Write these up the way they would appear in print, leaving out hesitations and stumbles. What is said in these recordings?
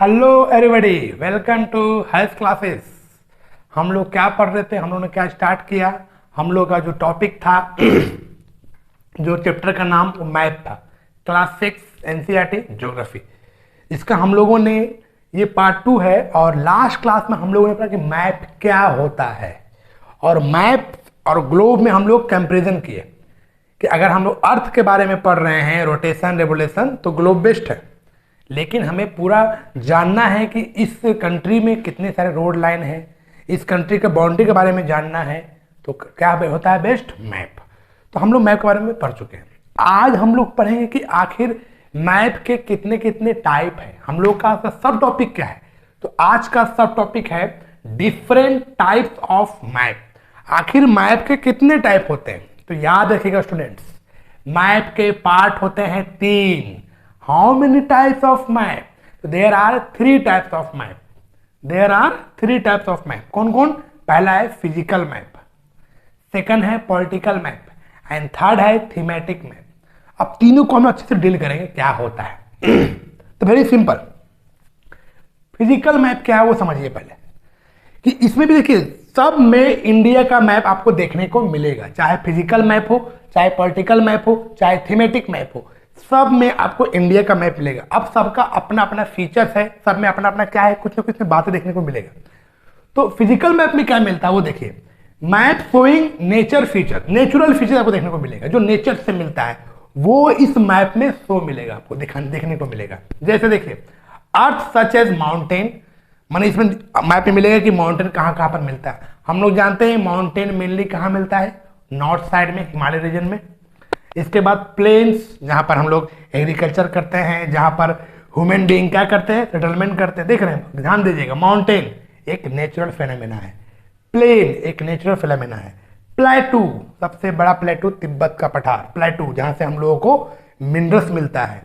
Hello everybody, welcome to health classes. हम लोग क्या पढ़ रहे थे, हम लोगों ने क्या स्टार्ट किया। हम लोग का जो टॉपिक था जो चैप्टर का नाम वो मैप था, क्लास 6 एनसीईआरटी ज्योग्राफी। इसका हम लोगों ने ये पार्ट 2 है और लास्ट क्लास में हम लोगों ने पढ़ा कि मैप क्या होता है और मैप और ग्लोब में हम लोग कंपेरिजन किए कि अगर हम लोग अर्थ के बारे में पढ़ रहे हैं, रोटेशन रेवोल्यूशन, तो ग्लोब बेस्ट है। लेकिन हमें पूरा जानना है कि इस कंट्री में कितने सारे रोड लाइन है, इस कंट्री के बाउंड्री के बारे में जानना है, तो क्या होता है बेस्ट मैप। तो हम लोग मैप के बारे में पढ़ चुके हैं। आज हम लोग पढ़ेंगे कि आखिर मैप के कितने कितने टाइप है। हम लोग का सब टॉपिक क्या है, तो आज का सब टॉपिक है डिफरेंट टाइप्स ऑफ मैप। आखिर मैप के कितने टाइप होते हैं, तो याद रखिएगा स्टूडेंट्स, मैप के पार्ट होते हैं 3। How many types of map? So there are 3 types of map. There are 3 types of map. कौन कौन? पहला है फिजिकल मैप, सेकंड है पॉलिटिकल मैप एंड थर्ड है थीमेटिक मैप। अब तीनों को हम अच्छे से डील करेंगे क्या होता है। तो वेरी सिंपल, फिजिकल मैप क्या है वो समझिए पहले कि इसमें भी देखिए सब में इंडिया का मैप आपको देखने को मिलेगा, चाहे फिजिकल मैप हो, चाहे पॉलिटिकल मैप हो, चाहे थीमेटिक मैप हो, सब में आपको इंडिया का मैप मिलेगा। अब सबका अपना अपना फीचर्स है, सब में अपना अपना क्या है, कुछ ना कुछ में बातें देखने को मिलेगा। तो फिजिकल मैप में क्या मिलता है वो देखिए, map showing nature feature, natural feature आपको देखने को मिलेगा, जो नेचर से मिलता है वो इस मैप में शो मिलेगा, आपको देखने को मिलेगा। जैसे देखिए अर्थ सच एज माउंटेन, माने इसमें मैप में मिलेगा कि माउंटेन कहाँ कहाँ पर मिलता है। हम लोग जानते हैं माउंटेन मेनली कहाँ मिलता है, नॉर्थ साइड में, हिमालय रीजन में। इसके बाद प्लेन्स, जहां पर हम लोग एग्रीकल्चर करते हैं, जहां पर ह्यूमन बीइंग क्या करते हैं, सेटलमेंट करते हैं। देख रहे हैं, ध्यान दीजिएगा, माउंटेन एक नेचुरल फेनोमेना है, प्लेन एक नेचुरल फेनोमेना है, प्लेटू सबसे बड़ा प्लेटू तिब्बत का पठार प्लेटू, जहां से हम लोगों को मिनरल्स मिलता है,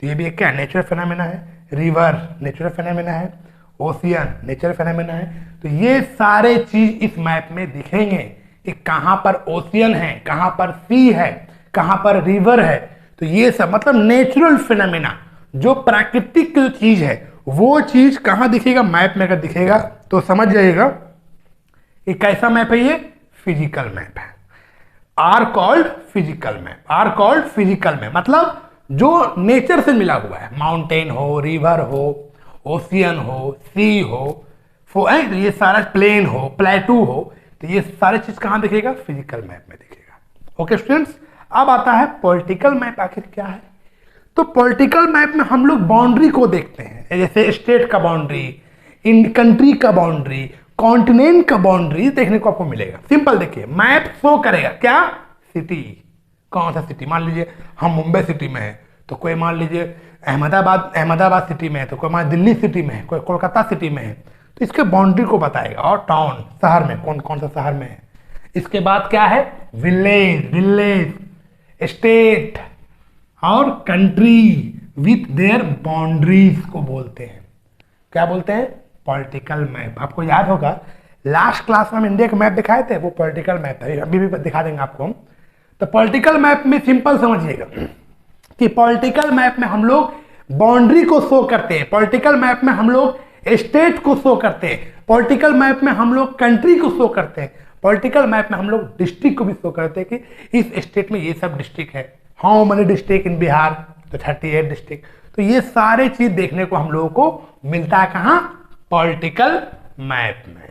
तो ये भी एक क्या नेचुरल फेनोमेना है। रिवर नेचुरल फेनोमेना है, ओशियन नेचुरल फेनोमेना है। तो ये सारे चीज इस मैप में दिखेंगे कि कहां पर ओशियन है, कहां पर सी है, कहां पर रिवर है। तो ये सब मतलब नेचुरल फिनोमेना, जो प्राकृतिक जो चीज है वो चीज कहां दिखेगा, मैप में अगर दिखेगा तो समझ जाइएगा कि कैसा मैप है, ये फिजिकल मैप है। Are called physical map, are called physical map, मतलब जो नेचर से मिला हुआ है, माउंटेन हो, रिवर हो, ओशियन हो, सी हो, ये सारा प्लेन हो, प्लेटू हो, तो ये सारी चीज कहां दिखेगा, फिजिकल मैप में दिखेगा। ओके स्टूडेंट्स, अब आता है पॉलिटिकल मैप आखिर क्या है। तो पॉलिटिकल मैप में हम लोग बाउंड्री को देखते हैं, जैसे स्टेट का बाउंड्री, इन कंट्री का बाउंड्री, कॉन्टिनेंट का बाउंड्री देखने को आपको मिलेगा। सिंपल देखिए, मैप शो करेगा क्या, सिटी, कौन सा सिटी, मान लीजिए हम मुंबई सिटी में है, तो कोई मान लीजिए अहमदाबाद सिटी में है, तो कोई मान दिल्ली सिटी में है, कोई कोलकाता सिटी में है, तो इसके बाउंड्री को बताएगा। और टाउन शहर में कौन कौन सा शहर में है। इसके बाद क्या है, विलेज, स्टेट और कंट्री विथ देयर बाउंड्रीज को बोलते हैं, क्या बोलते हैं, पॉलिटिकल मैप। आपको याद होगा लास्ट क्लास में हम इंडिया का मैप दिखाए थे, वो पॉलिटिकल मैप है, अभी भी दिखा देंगे आपको हम। तो पॉलिटिकल मैप में सिंपल समझिएगा कि पॉलिटिकल मैप में हम लोग बाउंड्री को शो करते हैं, पॉलिटिकल मैप में हम लोग स्टेट को शो करते हैं, पॉलिटिकल मैप में हम लोग कंट्री को शो करते हैं, पॉलिटिकल मैप में हम लोग डिस्ट्रिक्ट को भी शो करते हैं कि इस स्टेट में ये सब डिस्ट्रिक्ट है। How many district in Bihar, तो 38 डिस्ट्रिक्ट। तो ये सारे चीज देखने को हम लोगों को मिलता है कहां, पॉलिटिकल मैप में,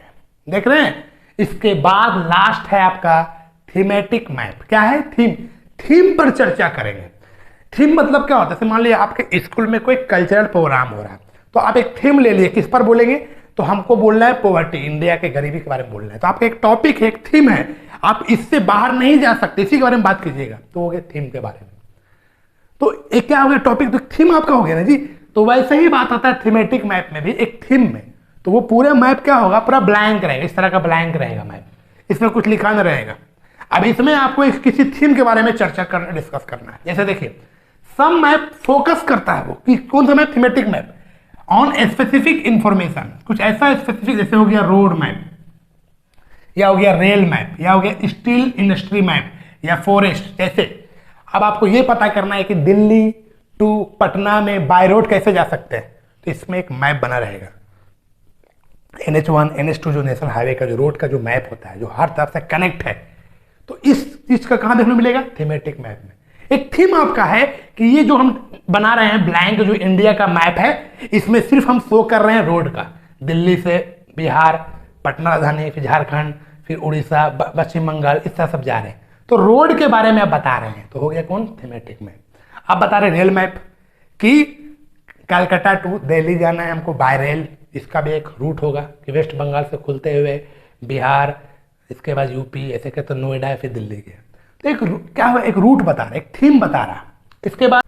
देख रहे हैं। इसके बाद लास्ट है आपका थीमेटिक मैप। क्या है, थीम पर चर्चा करेंगे। थीम मतलब क्या होता है, मान लीजिए आपके स्कूल में कोई कल्चरल प्रोग्राम हो रहा है, तो आप एक थीम ले लिए, किस पर बोलेंगे, तो हमको बोलना है पॉवर्टी, इंडिया के गरीबी के बारे में बोलना है, तो आपका एक टॉपिक है, एक थीम है, आप इससे बाहर नहीं जा सकते, इसी के बारे में बात कीजिएगा, तो हो गया थीम के बारे में। तो एक क्या हो गया टॉपिक, तो थीम आपका हो गया ना जी। तो वैसे ही बात आता है थीमेटिक मैप में भी, एक थीम में, तो वो पूरा मैप क्या होगा, पूरा ब्लैंक रहेगा, इस तरह का ब्लैंक रहेगा मैप, इसमें कुछ लिखा नहीं रहेगा। अब इसमें आपको किसी थीम के बारे में चर्चा करना, डिस्कस करना है। जैसे देखिए सब मैप फोकस करता है वो कि कौन सा map, thematic map on specific information, कुछ ऐसा स्पेसिफिक, जैसे हो गया रोड मैप, या हो गया रेल मैप, या हो गया स्टील इंडस्ट्री मैप, या फॉरेस्ट। जैसे अब आपको ये पता करना है कि दिल्ली टू पटना में बाय रोड कैसे जा सकते हैं, तो इसमें एक मैप बना रहेगा। NH1 NH2 जो नेशनल हाईवे का जो रोड का जो मैप होता है, जो हर तरफ से कनेक्ट है, तो इस चीज का कहां देखने को मिलेगा? थीमेटिक मैप में। एक थीम आपका है कि ये जो हम बना रहे हैं ब्लैंक जो इंडिया का मैप है, इसमें सिर्फ हम शो कर रहे हैं रोड का, दिल्ली से बिहार, पटना राजधानी, फिर झारखंड, फिर उड़ीसा, पश्चिम बंगाल, इस तरह सब जा रहे हैं। तो रोड के बारे में आप बता रहे हैं, तो हो गया कौन? Thematic map. आप बता रहे रेल मैप कि कलकत्ता टू दिल्ली जाना है हमको बाय रेल, इसका भी एक रूट होगा कि वेस्ट बंगाल से खुलते हुए बिहार, इसके बाद यूपी, ऐसे कहते तो नोएडा है, फिर दिल्ली गया। तो एक क्या हुआ? एक रूट बता रहा, एक थीम बता रहा। इसके बाद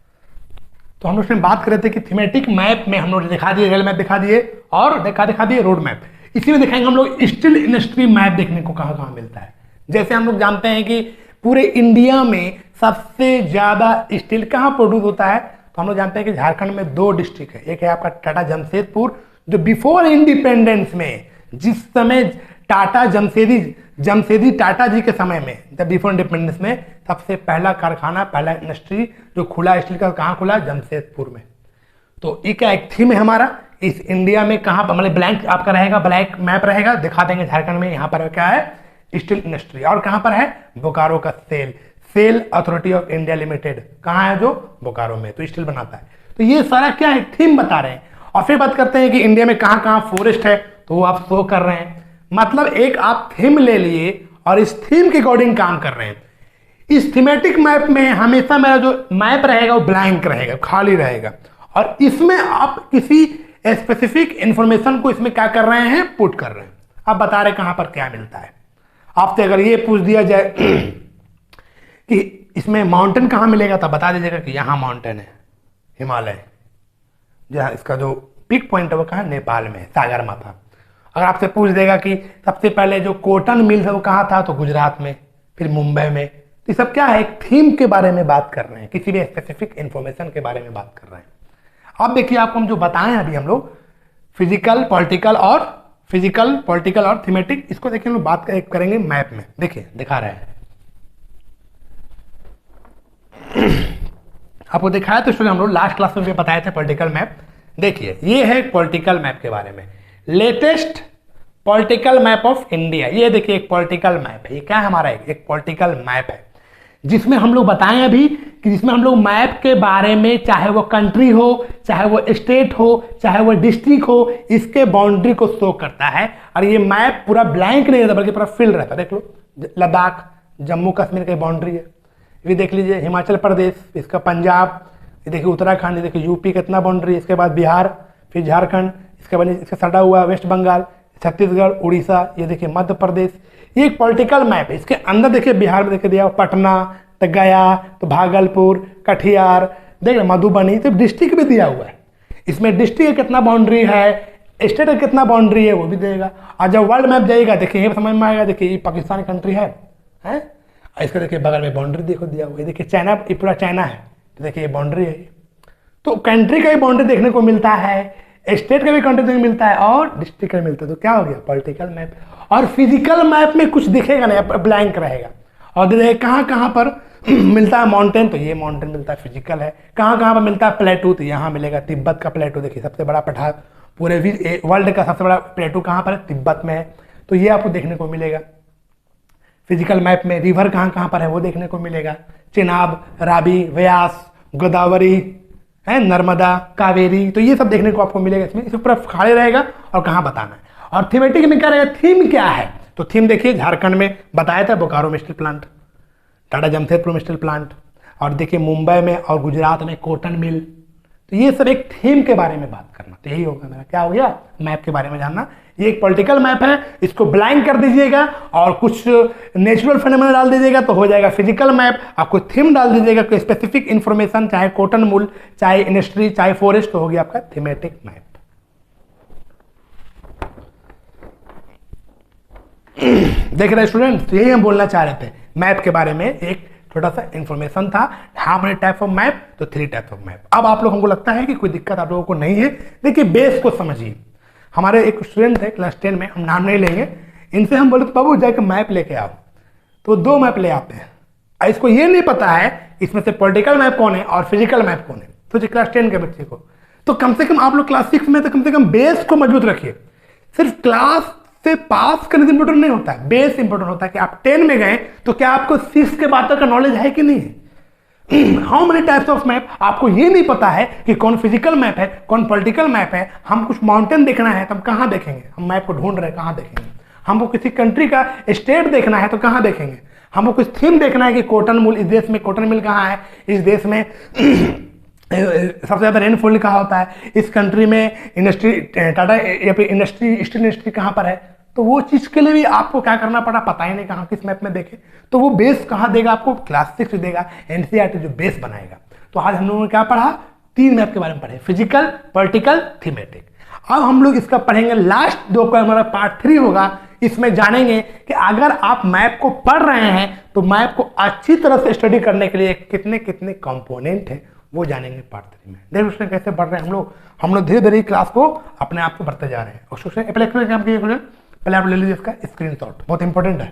तो हम लोग उसमें बात कर रहे थे कि थीमेटिक मैप में हम लोग दिखा दिए, रेल मैप दिखा दिए और दिखा दिए रोड मैप। इसी में दिखाएंगे हम लोग स्टील इंडस्ट्री मैप देखने को कहाँ कहाँ मिलता है। जैसे हम लोग जानते हैं कि पूरे इंडिया में सबसे ज्यादा स्टील कहाँ प्रोड्यूस होता है, तो हम लोग जानते हैं कि झारखंड में 2 डिस्ट्रिक्ट है। एक है आपका टाटा जमशेदपुर, जो बिफोर इंडिपेंडेंस में, जिस समय टाटा जमशेदी टाटा जी के समय में, जब बिफोर इंडिपेंडेंस में सबसे पहला कारखाना, पहला इंडस्ट्री जो खुला स्टील का, कहाँ खुला? जमशेदपुर में। तो ये क्या एक थीम है हमारा, इस इंडिया में कहाँ पर, मतलब ब्लैंक आपका रहेगा, ब्लैक मैप रहेगा, दिखा देंगे झारखंड में यहाँ पर क्या है? Steel industry. और कहाँ पर है? बोकारो का SAIL authority of India limited, कहाँ है? जो बोकारो में, तो स्टील बनाता है। तो ये सारा क्या है? थीम बता रहे हैं। और फिर बात करते हैं कि इंडिया में कहाँ कहाँ फॉरेस्ट है, तो वो आप शो कर रहे हैं। मतलब एक आप थीम ले लिए और इस थीम के अकॉर्डिंग काम कर रहे हैं। इस थीमेटिक मैप में हमेशा मेरा जो मैप रहेगा वो ब्लैंक रहेगा, खाली रहेगा, और इसमें आप किसी स्पेसिफिक इंफॉर्मेशन को इसमें क्या कर रहे हैं? पुट कर रहे हैं। आप बता रहे कहां पर क्या मिलता है। आपसे अगर ये पूछ दिया जाए कि इसमें माउंटेन कहां मिलेगा, तो बता दीजिएगा कि यहां माउंटेन है, हिमालय। जहां इसका जो पीक पॉइंट है वो कहां? नेपाल में, सागरमाथा। अगर आपसे पूछ देगा कि सबसे पहले जो कॉटन मिल है वो कहाँ था, तो गुजरात में, फिर मुंबई में। तो ये सब क्या है? एक थीम के बारे में बात कर रहे हैं, किसी भी स्पेसिफिक इंफॉर्मेशन के बारे में बात कर रहे हैं। अब देखिए आपको हम जो बताएं अभी हम लोग फिजिकल, पॉलिटिकल और थीमेटिक, इसको देखिए हम लोग बात करेंगे मैप में। देखिए दिखा रहे हैं आपको दिखाया तो हम लोग लास्ट क्लास में भी बताए थे पॉलिटिकल मैप। देखिए ये है पॉलिटिकल मैप के बारे में, latest political map of India. ये देखिए एक पॉलिटिकल मैप है, ये क्या है हमारा? एक पॉलिटिकल मैप है, जिसमें हम लोग बताएं अभी कि जिसमें हम लोग मैप के बारे में, चाहे वो कंट्री हो, चाहे वो स्टेट हो, चाहे वो डिस्ट्रिक्ट हो, इसके बाउंड्री को शो करता है। और ये मैप पूरा ब्लैंक नहीं रहता, बल्कि पूरा फिल रहता है। देख लो, लद्दाख, जम्मू कश्मीर की बाउंड्री है, ये देख लीजिए, हिमाचल प्रदेश, इसका पंजाब, ये देखिए उत्तराखंड, ये देखिए यूपी कितना बाउंड्री, इसके बाद बिहार, फिर झारखंड, इसके बाद इसका सटा हुआ वेस्ट बंगाल, छत्तीसगढ़, उड़ीसा, ये देखिए मध्य प्रदेश। ये एक पॉलिटिकल मैप है। इसके अंदर देखिए बिहार में देखिए दिया पटना, तो गया, तो भागलपुर, कटिहार, देखिए मधुबनी, तो डिस्ट्रिक्ट भी दिया हुआ है। इसमें डिस्ट्रिक्ट का कितना बाउंड्री है, स्टेट का कितना बाउंड्री है, वो भी देगा। और जब वर्ल्ड मैप जाएगा देखिए ये समझ में आएगा। देखिए ये पाकिस्तान कंट्री है, इसका देखिए बगल में बाउंड्री देखो दिया हुआ है। देखिए चाइना, ये पूरा चाइना है, तो देखिए ये बाउंड्री है। तो कंट्री का भी बाउंड्री देखने को मिलता है, स्टेट का भी कंट्री देखने को मिलता है, और डिस्ट्रिक्ट का मिलता है। तो क्या हो गया? Political map. और फिजिकल मैप में कुछ दिखेगा नहीं, ब्लैंक रहेगा। और देखिए कहाँ कहाँ पर मिलता है माउंटेन, तो ये माउंटेन मिलता है, फिजिकल है। कहाँ कहाँ पर मिलता है प्लेटू, तो यहाँ मिलेगा तिब्बत का प्लेटू। देखिए सबसे बड़ा पठार, पूरे वर्ल्ड का सबसे बड़ा प्लेटू कहाँ पर है? तिब्बत में है। तो ये आपको देखने को मिलेगा फिजिकल मैप में। रिवर कहाँ कहाँ पर है वो देखने को मिलेगा, चेनाब, रावी, व्यास, गोदावरी है, नर्मदा, कावेरी, तो ये सब देखने को आपको मिलेगा इसमें। इस पूरा खाली रहेगा और कहाँ बताना है। और थीमेटिक में क्या रहेगा? थीम क्या है? तो थीम देखिए झारखंड में बताया था बोकारो में स्टील प्लांट, टाटा जमशेदपुर में स्टील प्लांट, और देखिए मुंबई में और गुजरात में कॉटन मिल। तो ये सब एक थीम के बारे में बात करना, तो यही होगा मेरा। क्या हो गया? मैप के बारे में जानना। ये एक पॉलिटिकल मैप है, इसको ब्लैंक कर दीजिएगा और कुछ नेचुरल फेनोमेना डाल दीजिएगा तो हो जाएगा फिजिकल मैप। आपको थीम डाल दीजिएगा, कोई स्पेसिफिक इंफॉर्मेशन, चाहे कॉटन मूल, चाहे इंडस्ट्री, चाहे फॉरेस्ट, तो हो गया आपका थीमेटिक मैप। देख रहे स्टूडेंट, यही हम बोलना चाह रहे थे मैप के बारे में। एक छोटा सा इंफॉर्मेशन था। How many type of map? तो 3 टाइप ऑफ मैप। अब आप लोग, हमको लगता है कि कोई दिक्कत आप लोगों को नहीं है। देखिए बेस को समझिए। हमारे एक स्टूडेंट थे क्लास 10 में, हम नाम नहीं लेंगे, इनसे हम बोले बाबू जाकर मैप लेके आओ, तो 2 मैप ले आते हैं। इसको ये नहीं पता है इसमें से पॉलिटिकल मैप कौन है और फिजिकल मैप कौन है। तो क्लास 10 के बच्चे को तो कम से कम आप लोग क्लास 6 में तो कम से कम बेस को मजबूत रखिए। सिर्फ क्लास से पास करने से इंपॉर्टेंट नहीं होता है, बेस इंपॉर्टेंट होता है कि आप 10 में गए तो क्या आपको 6 के बातों का नॉलेज है कि नहीं है। How many types of map, आपको ये नहीं पता है कि कौन फिजिकल मैप है, कौन पॉलिटिकल मैप है। हम कुछ माउंटेन देखना है तो हम कहाँ देखेंगे, हम मैप को ढूंढ रहे हैं कहाँ देखेंगे। हमको किसी कंट्री का स्टेट देखना है तो कहाँ देखेंगे। हमको कुछ थीम देखना है कि कॉटन मिल, इस देश में कॉटन मिल कहाँ है, इस देश में सबसे ज्यादा रेनफॉल कहाँ होता है, इस कंट्री में इंडस्ट्री टाटा या फिर इंडस्ट्री स्टील इंडस्ट्री कहाँ पर है। तो वो चीज के लिए भी आपको क्या करना पड़ा, पता ही नहीं कहाँ किस मैप में देखे। तो वो बेस कहाँ देगा आपको, क्लास 6 देगा, एनसीईआरटी जो बेस बनाएगा। तो आज हम लोगों ने क्या पढ़ा, 3 मैप के बारे में पढ़े, फिजिकल, पॉलिटिकल, थीमेटिक। अब हम लोग इसका पढ़ेंगे लास्ट 2 का हमारा पार्ट 3 होगा। इसमें जानेंगे कि अगर आप मैप को पढ़ रहे हैं तो मैप को अच्छी तरह से स्टडी करने के लिए कितने कितने कंपोनेंट हैं वो जानेंगे पार्ट 3 में। देखो उसने कैसे बढ़ रहे हैं हम लोग धीरे धीरे क्लास को अपने आप को बढ़ते जा रहे हैं। और पहले पहले आप ले लीजिए इसका स्क्रीनशॉट, बहुत इंपॉर्टेंट है।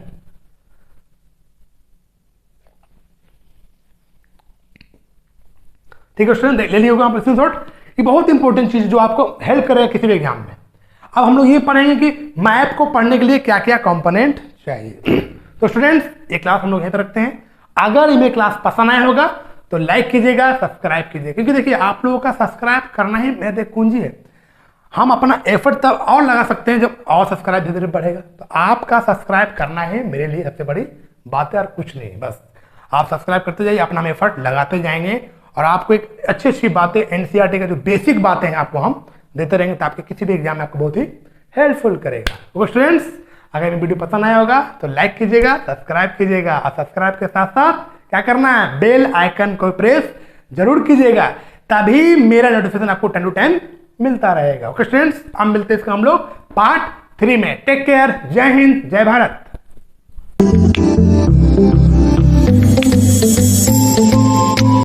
ठीक है स्टूडेंट, ले लिया होगा आप स्क्रीनशॉट। ये बहुत इंपॉर्टेंट चीज जो आपको हेल्प करेगा किसी भी एग्जाम में। अब हम लोग ये पढ़ेंगे कि मैप को पढ़ने के लिए क्या क्या कंपोनेंट चाहिए। तो स्टूडेंट्स ये क्लास हम लोग यहीं पर रखते हैं। अगर इन्हें क्लास पसंद आया होगा तो लाइक कीजिएगा, सब्सक्राइब कीजिएगा, क्योंकि देखिए आप लोगों का सब्सक्राइब करना ही मेरे कुंजी है। हम अपना एफर्ट तब और लगा सकते हैं जब और सब्सक्राइब धीरे धीरे बढ़ेगा। तो आपका सब्सक्राइब करना है मेरे लिए सबसे बड़ी बात है और कुछ नहीं। बस आप सब्सक्राइब करते जाइए, अपना हम एफर्ट लगाते जाएंगे और आपको एक अच्छी अच्छी बातें, एनसीईआरटी का जो बेसिक बातें हैं आपको हम देते रहेंगे, तो आपके किसी भी एग्जाम में आपको बहुत ही हेल्पफुल करेगा। ओके स्टूडेंट्स, अगर ये वीडियो पसंद आया होगा तो लाइक कीजिएगा, सब्सक्राइब कीजिएगा और सब्सक्राइब के साथ साथ क्या करना है, बेल आइकन को प्रेस जरूर कीजिएगा, तभी मेरा नोटिफिकेशन आपको 10 to 10 मिलता रहेगा। ओके स्टूडेंट्स, हम मिलते हैं इसका हम लोग पार्ट 3 में। टेक केयर, जय हिंद, जय भारत।